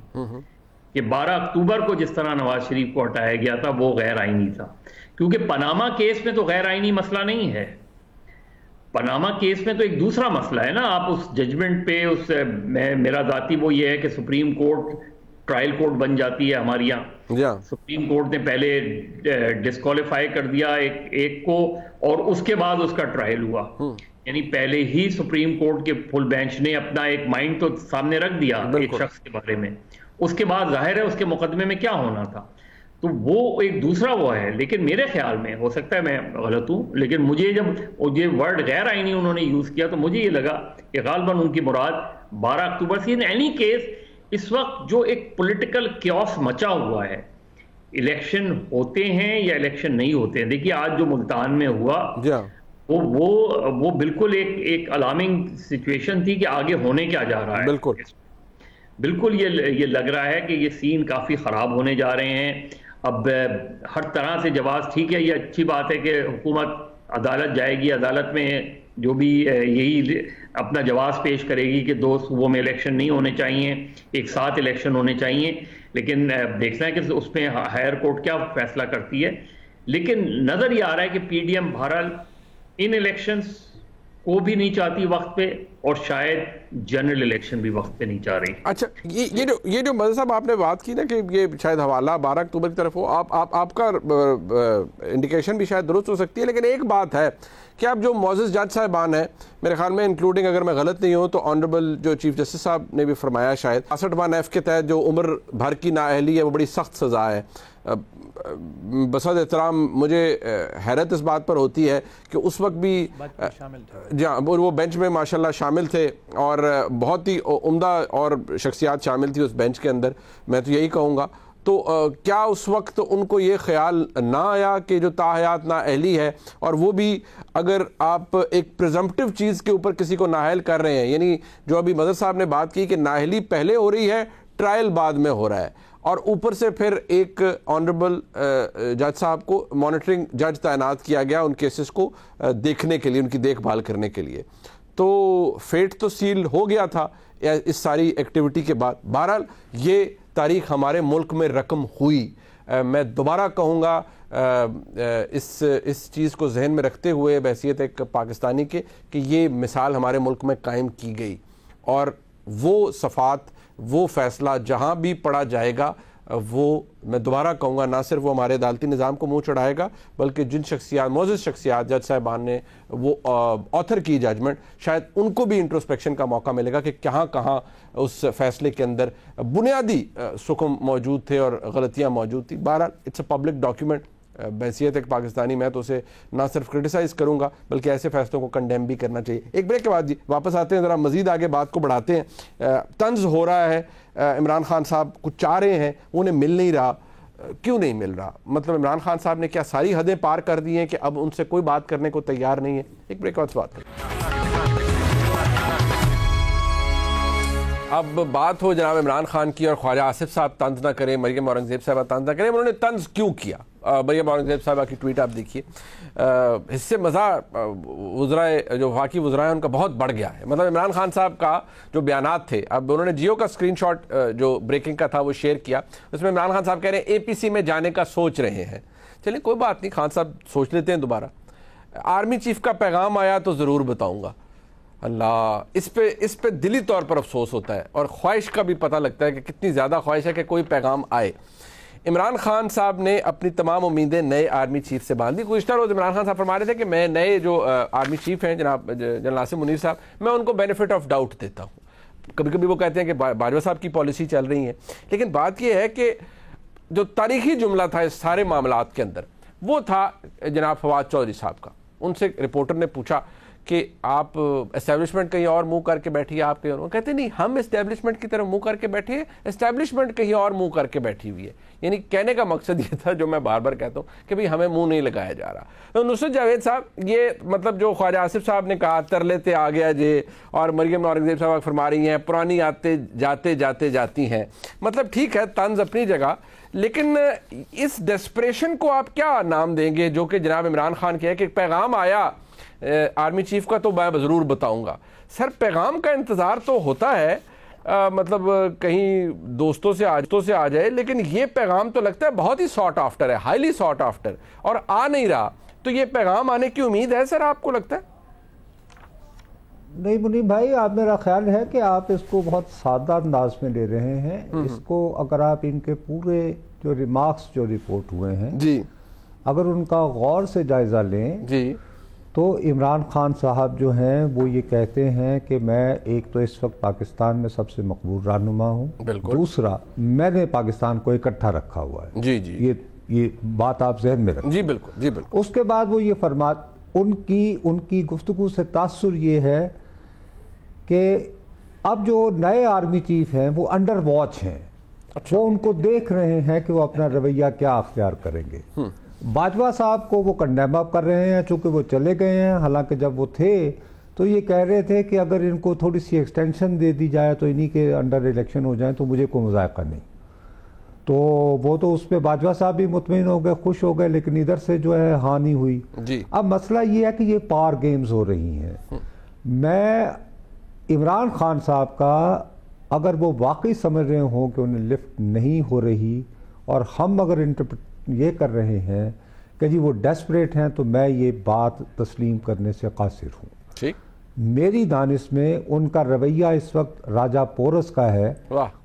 کہ 12 اکتوبر کو جس طرح نواز شریف کو ہٹایا گیا تھا وہ غیر آئینی تھا, کیونکہ پاناما کیس میں تو غیر آئینی مسئلہ نہیں ہے. پاناما کیس میں تو ایک دوسرا مسئلہ ہے نا, آپ اس ججمنٹ پہ میرا ذاتی وہ یہ ہے کہ سپریم کورٹ ٹرائل کورٹ بن جاتی ہے ہمارے یہاں. سپریم کورٹ نے پہلے ڈسکوالیفائی کر دیا ایک کو, اور اس کے بعد اس کا ٹرائل ہوا, یعنی پہلے ہی سپریم کورٹ کے فل بینچ نے اپنا ایک مائنڈ تو سامنے رکھ دیا ایک شخص کے بارے میں, اس کے بعد ظاہر ہے اس کے مقدمے میں کیا ہونا تھا, تو وہ ایک دوسرا وہ ہے. لیکن میرے خیال میں, ہو سکتا ہے میں غلط ہوں, لیکن مجھے جب یہ ورڈ غیر آئینی انہوں نے یوز کیا تو مجھے یہ لگا کہ غالباً ان کی مراد 12 اکتوبر سے. ان اینی کیس اس وقت جو ایک پولیٹیکل کیوس مچا ہوا ہے, الیکشن ہوتے ہیں یا الیکشن نہیں ہوتے ہیں. دیکھیے آج جو ملتان میں ہوا وہ بالکل ایک الارمنگ سچویشن تھی کہ آگے ہونے کیا جا رہا ہے. بالکل یہ لگ رہا ہے کہ یہ سین کافی خراب ہونے جا رہے ہیں. اب ہر طرح سے جواز, ٹھیک ہے یہ اچھی بات ہے کہ حکومت عدالت جائے گی, عدالت میں جو بھی یہی اپنا جواز پیش کرے گی کہ 2 صوبوں میں الیکشن نہیں ہونے چاہیے, ایک ساتھ الیکشن ہونے چاہیے, لیکن دیکھنا ہے کہ اس میں ہائر کورٹ کیا فیصلہ کرتی ہے. لیکن نظر یہ آ رہا ہے کہ PDM بہرحال ان الیکشنز کو بھی نہیں چاہتی وقت پہ, اور شاید جنرل الیکشن بھی وقت پہ نہیں چاہ رہی. اچھا, یہ جو مدر صاحب آپ نے بات کی نا کہ یہ شاید حوالہ 12 اکتوبر کی طرف ہو, آپ کا انڈیکیشن بھی شاید درست ہو سکتی ہے, لیکن ایک بات ہے کہ اب جو معزز جج صاحبان ہیں, میرے خیال میں انکلوڈنگ اگر میں غلط نہیں ہوں تو آنریبل جو چیف جسٹس صاحب نے بھی فرمایا شاید 66(1)(f) کے تحت جو عمر بھر کی نااہلی ہے وہ بڑی سخت سزا ہے. بصد احترام مجھے حیرت اس بات پر ہوتی ہے کہ اس وقت بھی جہاں وہ بینچ میں ماشاءاللہ شامل تھے اور بہت ہی عمدہ اور شخصیات شامل تھی اس بینچ کے اندر, میں تو یہی کہوں گا. تو کیا اس وقت ان کو یہ خیال نہ آیا کہ جو تاحیات نااہلی ہے, اور وہ بھی اگر آپ ایک پریزمپٹیو چیز کے اوپر کسی کو نااہل کر رہے ہیں, یعنی جو ابھی مدر صاحب نے بات کی کہ نااہلی پہلے ہو رہی ہے, ٹرائل بعد میں ہو رہا ہے, اور اوپر سے پھر ایک آنریبل جج صاحب کو مانیٹرنگ جج تعینات کیا گیا ان کیسز کو دیکھنے کے لیے, ان کی دیکھ بھال کرنے کے لیے, تو فیٹ تو سیل ہو گیا تھا اس ساری ایکٹیویٹی کے بعد. بہرحال یہ تاریخ ہمارے ملک میں رقم ہوئی. میں دوبارہ کہوں گا اس چیز کو ذہن میں رکھتے ہوئے بحیثیت ایک پاکستانی کے کہ یہ مثال ہمارے ملک میں قائم کی گئی, اور وہ صفات, وہ فیصلہ جہاں بھی پڑا جائے گا وہ میں دوبارہ کہوں گا نہ صرف وہ ہمارے عدالتی نظام کو منہ چڑھائے گا, بلکہ جن شخصیات, معزز شخصیات جج صاحبان نے وہ آتھر کی ججمنٹ, شاید ان کو بھی انٹروسپیکشن کا موقع ملے گا کہ کہاں کہاں اس فیصلے کے اندر بنیادی سکم موجود تھے اور غلطیاں موجود تھی. بہرحال اٹس اے پبلک ڈاکیومنٹ. بحیثیت ایک پاکستانی میں تو اسے نہ صرف کرٹیسائز کروں گا بلکہ ایسے فیصلوں کو کنڈیم بھی کرنا چاہیے. ایک بریک کے بعد جی واپس آتے ہیں, ذرا مزید آگے بات کو بڑھاتے ہیں. طنز ہو رہا ہے, عمران خان صاحب کچھ چاہ رہے ہیں, انہیں مل نہیں رہا. کیوں نہیں مل رہا؟ مطلب عمران خان صاحب نے کیا ساری حدیں پار کر دی ہیں کہ اب ان سے کوئی بات کرنے کو تیار نہیں ہے؟ ایک بریک بعد بات کریں. اب بات ہو جناب عمران خان کی, اور خواجہ آصف صاحب طنز نہ کریں, مریم اورنگزیب صاحبہ طنز نہ کریں. انہوں نے طنز کیوں کیا؟ مریم اورنگزیب صاحبہ کی ٹویٹ آپ دیکھیے, اس سے مزہ وزرائے جو وفاقی وزرائے ان کا بہت بڑھ گیا ہے. مطلب عمران خان صاحب کا جو بیانات تھے, اب انہوں نے جیو کا اسکرین شاٹ جو بریکنگ کا تھا وہ شیئر کیا, اس میں عمران خان صاحب کہہ رہے ہیں اے پی سی میں جانے کا سوچ رہے ہیں. چلیے کوئی بات نہیں, خان صاحب سوچ لیتے ہیں دوبارہ. آرمی چیف کا پیغام آیا تو ضرور بتاؤں گا. اللہ, اس پہ دلی طور پر افسوس ہوتا ہے, اور خواہش کا بھی پتہ لگتا ہے کہ کتنی زیادہ خواہش ہے کہ کوئی پیغام آئے. عمران خان صاحب نے اپنی تمام امیدیں نئے آرمی چیف سے باندھی. گزشتہ روز عمران خان صاحب فرما رہے تھے کہ میں نئے جو آرمی چیف ہیں جناب جنرل ناصر منیر صاحب, میں ان کو بینیفٹ آف ڈاؤٹ دیتا ہوں. کبھی کبھی وہ کہتے ہیں کہ باجوہ صاحب کی پالیسی چل رہی ہے, لیکن بات یہ ہے کہ جو تاریخی جملہ تھا اس سارے معاملات کے اندر وہ تھا جناب فواد چودھری صاحب کا. ان سے رپورٹر نے پوچھا کہ آپ اسٹیبلشمنٹ کہیں اور منہ کر کے بیٹھی ہے, آپ کہیں اور, کہتے نہیں ہم اسٹیبلشمنٹ کی طرف منہ کر کے بیٹھے ہیں, اسٹیبلشمنٹ کہیں اور منہ کر کے بیٹھی ہوئی ہے. یعنی کہنے کا مقصد یہ تھا جو میں بار بار کہتا ہوں کہ بھئی ہمیں منہ نہیں لگایا جا رہا. تو نصرت جاوید صاحب یہ مطلب جو خواجہ آصف صاحب نے کہا ترلے تے آ گیا جے, اور مریم اورنگزیب صاحب فرما رہی ہیں پرانی آتے جاتے جاتے جاتی ہیں, مطلب ٹھیک ہے طنز اپنی جگہ, لیکن اس ڈیسپریشن کو آپ کیا نام دیں گے جو کہ جناب عمران خان کی ہے کہ پیغام آیا آرمی چیف کا تو میں ضرور بتاؤں گا. سر پیغام کا انتظار تو ہوتا ہے, مطلب کہیں دوستوں سے آ جائے, لیکن یہ پیغام تو لگتا ہے بہت ہی ساٹ آفٹر ہے, ہائیلی ساٹ آفٹر, اور آ نہیں رہا. تو یہ پیغام آنے کی امید ہے سر آپ کو لگتا ہے؟ نہیں منیب بھائی, آپ میرا خیال ہے کہ آپ اس کو بہت سادہ انداز میں لے رہے ہیں. اس کو اگر آپ ان کے پورے جو ریمارکس جو رپورٹ ہوئے ہیں جی اگر ان کا غور سے جائزہ لیں جی تو عمران خان صاحب جو ہیں وہ یہ کہتے ہیں کہ میں ایک تو اس وقت پاکستان میں سب سے مقبول رہنما ہوں, دوسرا میں نے پاکستان کو اکٹھا رکھا ہوا ہے. جی جی یہ بات آپ ذہن میں رکھیں. جی بالکل جی بالکل. اس کے بعد وہ یہ ان کی گفتگو سے تاثر یہ ہے کہ اب جو نئے آرمی چیف ہیں وہ انڈر واچ ہیں, وہ ان کو دیکھ رہے ہیں کہ وہ اپنا رویہ کیا اختیار کریں گے. باجوہ صاحب کو وہ کنڈیم اپ کر رہے ہیں چونکہ وہ چلے گئے ہیں, حالانکہ جب وہ تھے تو یہ کہہ رہے تھے کہ اگر ان کو تھوڑی سی ایکسٹینشن دے دی جائے تو انہی کے انڈر الیکشن ہو جائیں تو مجھے کوئی مذائقہ نہیں. تو وہ تو اس پہ باجوہ صاحب بھی مطمئن ہو گئے, خوش ہو گئے, لیکن ادھر سے جو ہے ہانی ہوئی. اب مسئلہ یہ ہے کہ یہ پار گیمز ہو رہی ہیں. میں عمران خان صاحب کا اگر وہ واقعی سمجھ رہے ہوں کہ انہیں لفٹ نہیں ہو رہی, اور ہم اگر یہ کر رہے ہیں کہ جی وہ ڈیسپریٹ ہیں, تو میں یہ بات تسلیم کرنے سے قاصر ہوں. میری دانش میں ان کا رویہ اس وقت راجہ پورس کا ہے.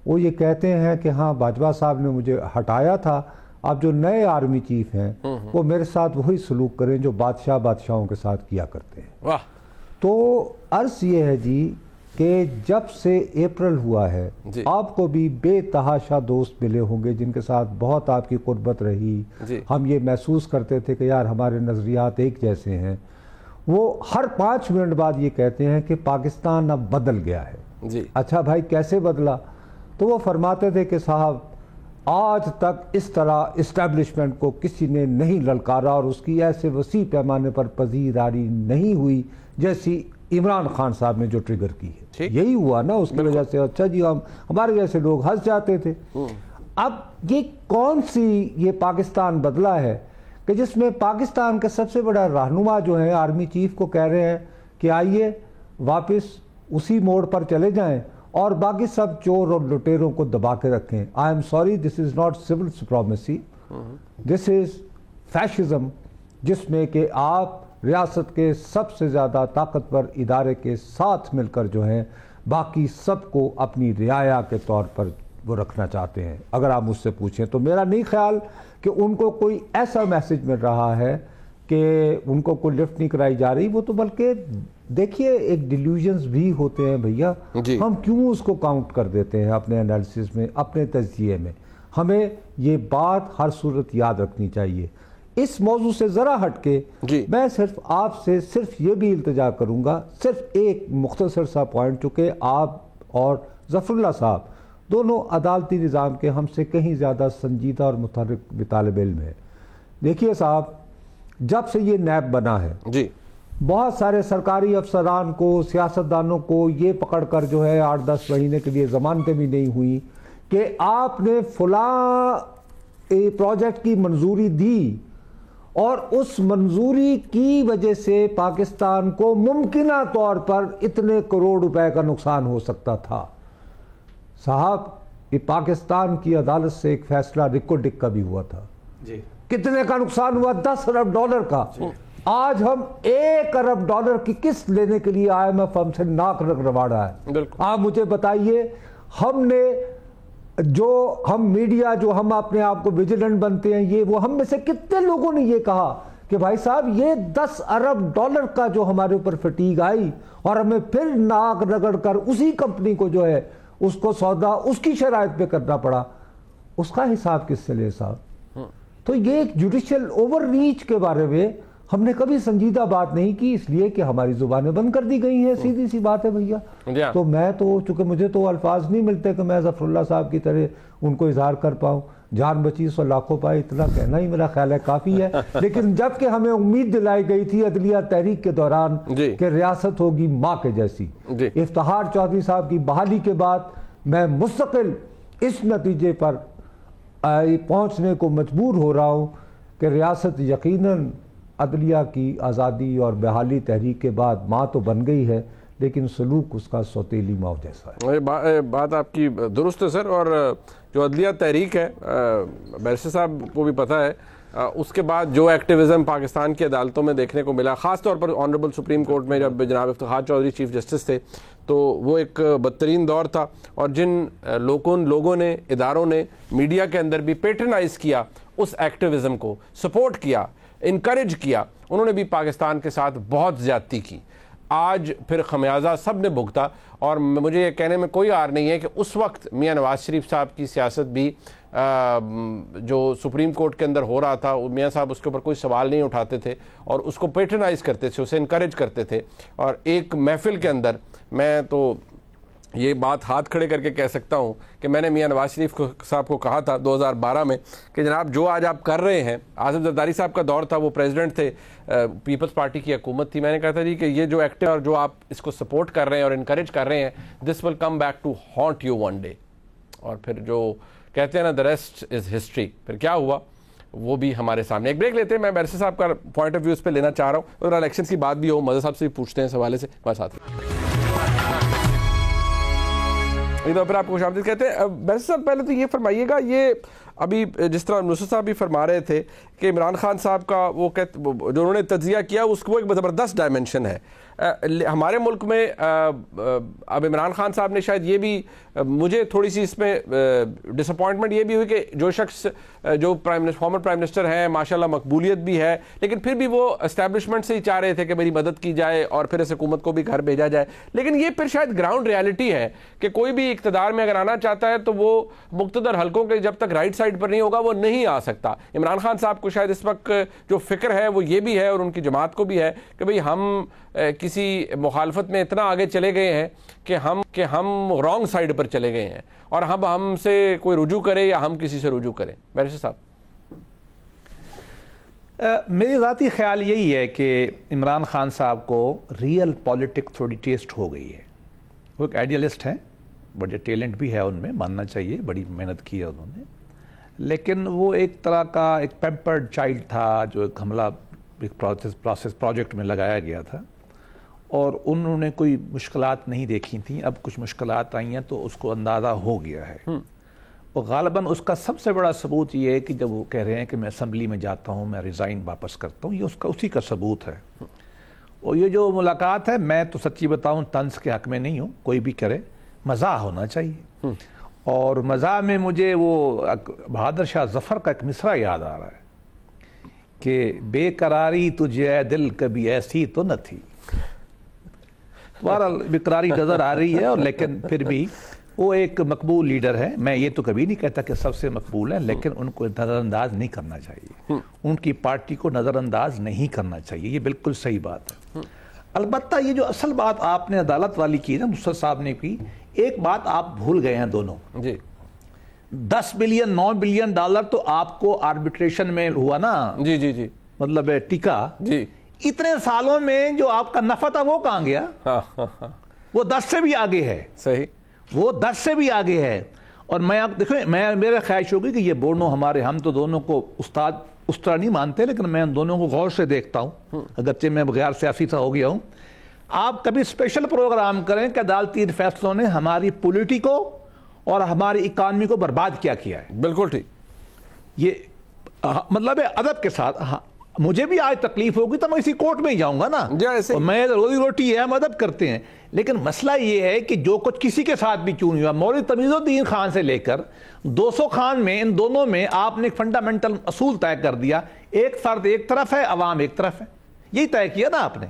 وہ یہ کہتے ہیں کہ ہاں باجوہ صاحب نے مجھے ہٹایا تھا, اب جو نئے آرمی چیف ہیں وہ میرے ساتھ وہی سلوک کریں جو بادشاہوں کے ساتھ کیا کرتے ہیں. تو عرض یہ ہے جی کہ جب سے اپریل ہوا ہے آپ کو بھی بے تحاشا دوست ملے ہوں گے جن کے ساتھ بہت آپ کی قربت رہی. ہم یہ محسوس کرتے تھے کہ یار ہمارے نظریات ایک جیسے ہیں. وہ ہر 5 منٹ بعد یہ کہتے ہیں کہ پاکستان اب بدل گیا ہے. اچھا بھائی کیسے بدلا؟ تو وہ فرماتے تھے کہ صاحب آج تک اس طرح اسٹیبلشمنٹ کو کسی نے نہیں للکارا اور اس کی ایسے وسیع پیمانے پر پذیرائی نہیں ہوئی جیسی عمران خان صاحب نے جو ٹریگر کی ہے. یہی ہوا نا, اس کی وجہ سے اچھا جی ہمارے جیسے لوگ ہنس جاتے تھے. اب یہ کون سی یہ پاکستان بدلا ہے کہ جس میں پاکستان کا سب سے بڑا رہنما جو ہے آرمی چیف کو کہہ رہے ہیں کہ آئیے واپس اسی موڑ پر چلے جائیں اور باقی سب چور اور لٹیروں کو دبا کے رکھیں. I am sorry, this is not civil supremacy, this is fascism, جس میں کہ آپ ریاست کے سب سے زیادہ طاقتور ادارے کے ساتھ مل کر جو ہیں باقی سب کو اپنی رعایا کے طور پر وہ رکھنا چاہتے ہیں. اگر آپ مجھ سے پوچھیں تو میرا نہیں خیال کہ ان کو کوئی ایسا میسج مل رہا ہے کہ ان کو کوئی لفٹ نہیں کرائی جا رہی. وہ تو بلکہ دیکھیے ایک ڈیلیوژنز بھی ہوتے ہیں بھیا, ہم کیوں اس کو کاؤنٹ کر دیتے ہیں اپنے انالیسس میں, اپنے تجزیے میں. ہمیں یہ بات ہر صورت یاد رکھنی چاہیے. اس موضوع سے ذرا ہٹ کے میں صرف آپ سے صرف یہ بھی التجا کروں گا, صرف ایک مختصر سا پوائنٹ, چونکہ آپ اور ظفر اللہ صاحب دونوں عدالتی نظام کے ہم سے کہیں زیادہ سنجیدہ اور متحرک طالب علم ہیں. دیکھیے صاحب, جب سے یہ نیب بنا ہے بہت سارے سرکاری افسران کو, سیاستدانوں کو یہ پکڑ کر جو ہے 8-10 مہینے کے لیے ضمانتیں بھی نہیں ہوئی کہ آپ نے فلاں پروجیکٹ کی منظوری دی اور اس منظوری کی وجہ سے پاکستان کو ممکنہ طور پر اتنے کروڑ روپے کا نقصان ہو سکتا تھا. صاحب یہ پاکستان کی عدالت سے ایک فیصلہ رکو ڈک کا بھی ہوا تھا. کتنے کا نقصان ہوا؟ $10 ارب کا. آج ہم $1 ارب کی قسط لینے کے لیے IMF ہم سے ناک رگڑوا رہا ہے. آپ مجھے بتائیے, ہم نے ہم میڈیا جو ہم اپنے آپ کو ویجیلنٹ بنتے ہیں, یہ وہ ہم میں سے کتنے لوگوں نے یہ کہا کہ بھائی صاحب یہ $10 ارب کا جو ہمارے اوپر فٹیگ آئی اور ہمیں پھر ناک رگڑ کر اسی کمپنی کو جو ہے اس کو سودا اس کی شرائط پہ کرنا پڑا, اس کا حساب کس سے لے صاحب؟ تو یہ ایک جوڈیشل اوور ریچ کے بارے میں ہم نے کبھی سنجیدہ بات نہیں کی, اس لیے کہ ہماری زبانیں بند کر دی گئی ہیں. سیدھی سی بات ہے بھیا. تو میں تو چونکہ مجھے تو الفاظ نہیں ملتے کہ میں ظفر اللہ صاحب کی طرح ان کو اظہار کر پاؤں. جان بچی سو لاکھوں پائے, اتنا کہنا ہی میرا خیال ہے کافی ہے. لیکن جب کہ ہمیں امید دلائی گئی تھی عدلیہ تحریک کے دوران کہ ریاست ہوگی ماں کے جیسی, افتخار چودھری صاحب کی بحالی کے بعد میں مستقل اس نتیجے پر پہنچنے کو مجبور ہو رہا ہوں کہ ریاست یقیناً عدلیہ کی آزادی اور بحالی تحریک کے بعد ماں تو بن گئی ہے, لیکن سلوک اس کا سوتیلی ماں جیسا ہے. بات آپ کی درست ہے سر. اور جو عدلیہ تحریک ہے, بیرسٹر صاحب کو بھی پتہ ہے, اس کے بعد جو ایکٹیویزم پاکستان کی عدالتوں میں دیکھنے کو ملا, خاص طور پر آنریبل سپریم کورٹ میں جب جناب افتخار چودھری چیف جسٹس تھے, تو وہ ایک بدترین دور تھا. اور جن لوگوں نے, اداروں نے میڈیا کے اندر بھی پیٹرنائز کیا اس ایکٹیویزم کو, سپورٹ کیا, انکریج کیا, انہوں نے بھی پاکستان کے ساتھ بہت زیادتی کی. آج پھر خمیازہ سب نے بھگتا. اور مجھے یہ کہنے میں کوئی عار نہیں ہے کہ اس وقت میاں نواز شریف صاحب کی سیاست بھی جو سپریم کورٹ کے اندر ہو رہا تھا, میاں صاحب اس کے اوپر کوئی سوال نہیں اٹھاتے تھے اور اس کو پیٹرنائز کرتے تھے, اسے انکریج کرتے تھے. اور ایک محفل کے اندر میں تو یہ بات ہاتھ کھڑے کر کے کہہ سکتا ہوں کہ میں نے میاں نواز شریف صاحب کو کہا تھا 2012 میں کہ جناب جو آج آپ کر رہے ہیں, آصف زرداری صاحب کا دور تھا, وہ پریزیڈنٹ تھے, پیپلز پارٹی کی حکومت تھی, میں نے کہا تھا جی کہ یہ جو ایکٹ اور جو آپ اس کو سپورٹ کر رہے ہیں اور انکریج کر رہے ہیں, this will come back to haunt you one day. اور پھر جو کہتے ہیں نا the rest is history, پھر کیا ہوا وہ بھی ہمارے سامنے. ایک بریک لیتے ہیں, میں بیرسٹر صاحب کا پوائنٹ آف ویو اس پہ لینا چاہ رہا ہوں, اور الیکشن کی بات بھی ہو, مزہ صاحب سے بھی پوچھتے ہیں اس حوالے سے ہمارے ساتھ. پھر آپ کو خوش آمدید کہتے ہیں. بیرسٹر صاحب پہلے تو یہ فرمائیے گا, یہ ابھی جس طرح نصرت صاحب بھی فرما رہے تھے کہ عمران خان صاحب کا وہ جو انہوں نے تجزیہ کیا اس کو ایک زبردست ڈائمنشن ہے. ہمارے ملک میں اب عمران خان صاحب نے شاید یہ بھی مجھے تھوڑی سی اس میں ڈس اپوائنٹمنٹ یہ بھی ہوئی کہ جو شخص جو فارمر پرائم منسٹر ہیں ماشاءاللہ مقبولیت بھی ہے, لیکن پھر بھی وہ اسٹیبلشمنٹ سے ہی چاہ رہے تھے کہ میری مدد کی جائے اور پھر اس حکومت کو بھی گھر بھیجا جائے. لیکن یہ پھر شاید گراؤنڈ ریالٹی ہے کہ کوئی بھی اقتدار میں اگر آنا چاہتا ہے تو وہ مقتدر حلقوں کے جب تک رائٹ سائڈ پر نہیں ہوگا وہ نہیں آ سکتا. عمران خان صاحب کو شاید اس وقت جو فکر ہے وہ یہ بھی ہے اور ان کی جماعت کو بھی ہے کہ بھئی ہم کسی مخالفت میں اتنا آگے چلے گئے ہیں کہ ہم رانگ سائڈ پر چلے گئے ہیں اور ہم سے کوئی رجوع کرے یا ہم کسی سے رجوع کریں. بیرسٹر صاحب, میری ذاتی خیال یہی ہے کہ عمران خان صاحب کو ریئل پالیٹکس تھوڑی ٹیسٹ ہو گئی ہے. وہ ایک آئیڈیلسٹ ہیں, بڑے ٹیلنٹ بھی ہے ان میں, ماننا چاہیے, بڑی محنت کی ہے انہوں نے, لیکن وہ ایک طرح کا ایک پیمپرڈ چائلڈ تھا جو ایک حملہ ایک پروجیکٹ میں لگایا گیا تھا اور انہوں نے کوئی مشکلات نہیں دیکھی تھیں. اب کچھ مشکلات آئی ہیں تو اس کو اندازہ ہو گیا ہے. اور غالباً اس کا سب سے بڑا ثبوت یہ ہے کہ جب وہ کہہ رہے ہیں کہ میں اسمبلی میں جاتا ہوں, میں ریزائن واپس کرتا ہوں, یہ اسی کا ثبوت ہے. اور یہ جو ملاقات ہے, میں تو سچی بتاؤں طنز کے حق میں نہیں ہوں, کوئی بھی کرے, مزاح ہونا چاہیے. اور مزاح میں مجھے وہ بہادر شاہ ظفر کا ایک مصرع یاد آ رہا ہے کہ بے قراری تجھے اے دل کبھی ایسی تو نہ تھی. بہرحال بیقراری نظر آ رہی ہے, اور لیکن پھر بھی وہ ایک مقبول لیڈر ہے. میں یہ تو کبھی نہیں کہتا کہ سب سے مقبول ہے, لیکن ان کو نظر انداز نہیں کرنا چاہیے, ان کی پارٹی کو نظر انداز نہیں کرنا چاہیے, یہ بالکل صحیح بات ہے. البتہ یہ جو اصل بات آپ نے عدالت والی کی نا, نصرت صاحب نے کی, ایک بات آپ بھول گئے ہیں دونوں. جی, 10 بلین 9 بلین ڈالر تو آپ کو آربیٹریشن میں ہوا نا. جی جی جی, مطلب ٹکا. جی, اتنے سالوں میں جو آپ کا نفع تھا وہ کہاں گیا؟ وہ 10 سے بھی آگے ہے. صحیح, وہ 10 سے بھی آگے ہے. اور میں آپ دیکھیں, میرا خواہش ہوگی کہ یہ دونوں ہمارے, ہم تو دونوں کو استاد اس طرح نہیں مانتے, لیکن میں ان دونوں کو غور سے دیکھتا ہوں, اگرچہ میں بغیر سیاسی سا ہو گیا ہوں. آپ کبھی اسپیشل پروگرام کریں کہ عدالتی فیصلوں نے ہماری پولیٹی کو اور ہماری اکانومی کو برباد کیا ہے. بالکل ٹھیک. یہ مطلب ہے ادب کے ساتھ, مجھے بھی آج تکلیف ہوگی تو میں اسی کورٹ میں ہی جاؤں گا نا. میں روزی روٹی ہے, مدد کرتے ہیں, لیکن مسئلہ یہ ہے کہ جو کچھ کسی کے ساتھ بھی کیوں نہیں ہوا, مولوی تمیز الدین خان سے لے کر 200 خان میں, ان دونوں میں آپ نے ایک فنڈامنٹل اصول طے کر دیا, ایک فرد ایک طرف ہے, عوام ایک طرف ہے, یہی طے کیا نا آپ نے.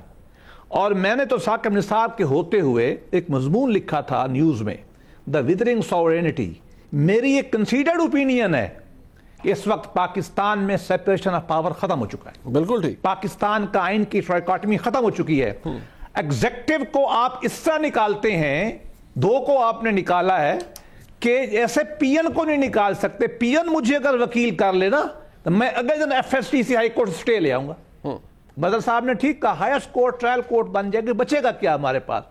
اور میں نے تو ثاقب نصاب کے ہوتے ہوئے ایک مضمون لکھا تھا نیوز میں, دا ویدرنگ ساورینٹی. میری ایک کنسیڈرڈ اوپینین ہے, اس وقت پاکستان میں سیپریشن آف پاور ختم ہو چکا ہے. بالکل ٹھیک. پاکستان کا آئین کی ٹرائکاٹمی ختم ہو چکی ہے. ایگزیکٹو کو آپ اس طرح نکالتے ہیں, 2 کو آپ نے نکالا ہے کہ ایسے پی این کو نہیں نکال سکتے. پی این مجھے اگر وکیل کر لینا تو میں اگر F S T C high court stay لے آؤں گا. بدر صاحب نے ٹھیک کہا, ہائیسٹ کورٹ ٹرائل کورٹ بن جائے گی, بچے گا کیا ہمارے پاس؟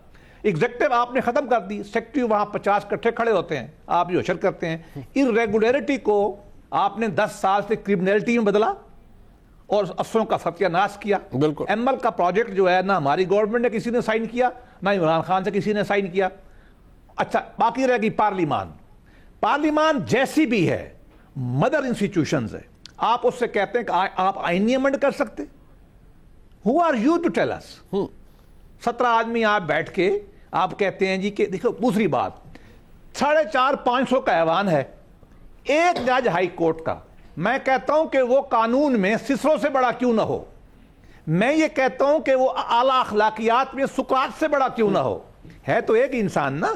ایگزیکٹو آپ نے ختم کر دی, سیکٹری وہاں 50 کٹھے کھڑے ہوتے ہیں, آپ جو اشر کرتے ہیں. irregularity کو آپ نے 10 سال سے کرمنلٹی میں بدلا اور افسروں کا ستیہ ناش کیا. بالکل. ایم ایل کا پروجیکٹ جو ہے نہ ہماری گورنمنٹ نے کسی نے سائن کیا, نہ عمران خان سے کسی نے سائن کیا. اچھا, باقی رہ گئی پارلیمان. پارلیمان جیسی بھی ہے, مدر انسٹیٹیوشنز ہے, آپ اس سے کہتے ہیں کہ آپ آئینی امنڈ کر سکتے. Who are you to tell us? 17 آدمی آپ بیٹھ کے آپ کہتے ہیں جی کہ دیکھو, دوسری بات, 450-500 کا ایوان ہے, ایک جج ہائی کورٹ کا. میں کہتا ہوں کہ وہ قانون میں سسرو سے بڑا کیوں نہ ہو. میں یہ کہتا ہوں کہ وہ اعلیٰ اخلاقیات میں سقراط سے بڑا کیوں نہ ہو. ہے تو ایک انسان نا,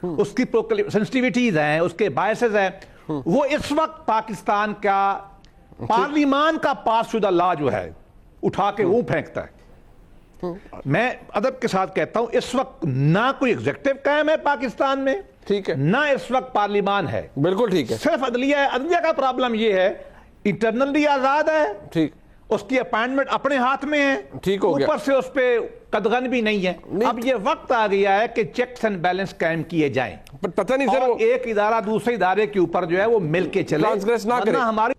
اس کی سینسٹیویٹیز ہیں, اس کے باعثز ہیں. وہ اس وقت پاکستان کا پارلیمان کا پاس شدہ لا جو ہے اٹھا کے وہ پھینکتا ہے. میں ادب کے ساتھ کہتا ہوں, اس وقت نہ کوئی ایگزیکٹو قائم ہے پاکستان میں, ٹھیک ہے, نہ اس وقت پارلیمان ہے. بالکل ٹھیک ہے. صرف عدلیہ ہے. عدلیہ کا پرابلم یہ ہے, انٹرنلی آزاد ہے, ٹھیک, اس کی اپائنٹمنٹ اپنے ہاتھ میں ہے, ٹھیک ہو گیا, اوپر سے اس پہ قدغن بھی نہیں ہے. اب یہ وقت آ گیا ہے کہ چیکس اینڈ بیلنس قائم کیے جائیں, پتہ نہیں سر, ایک ادارہ دوسرے ادارے کے اوپر جو ہے وہ مل کے چلے, ورنہ ہماری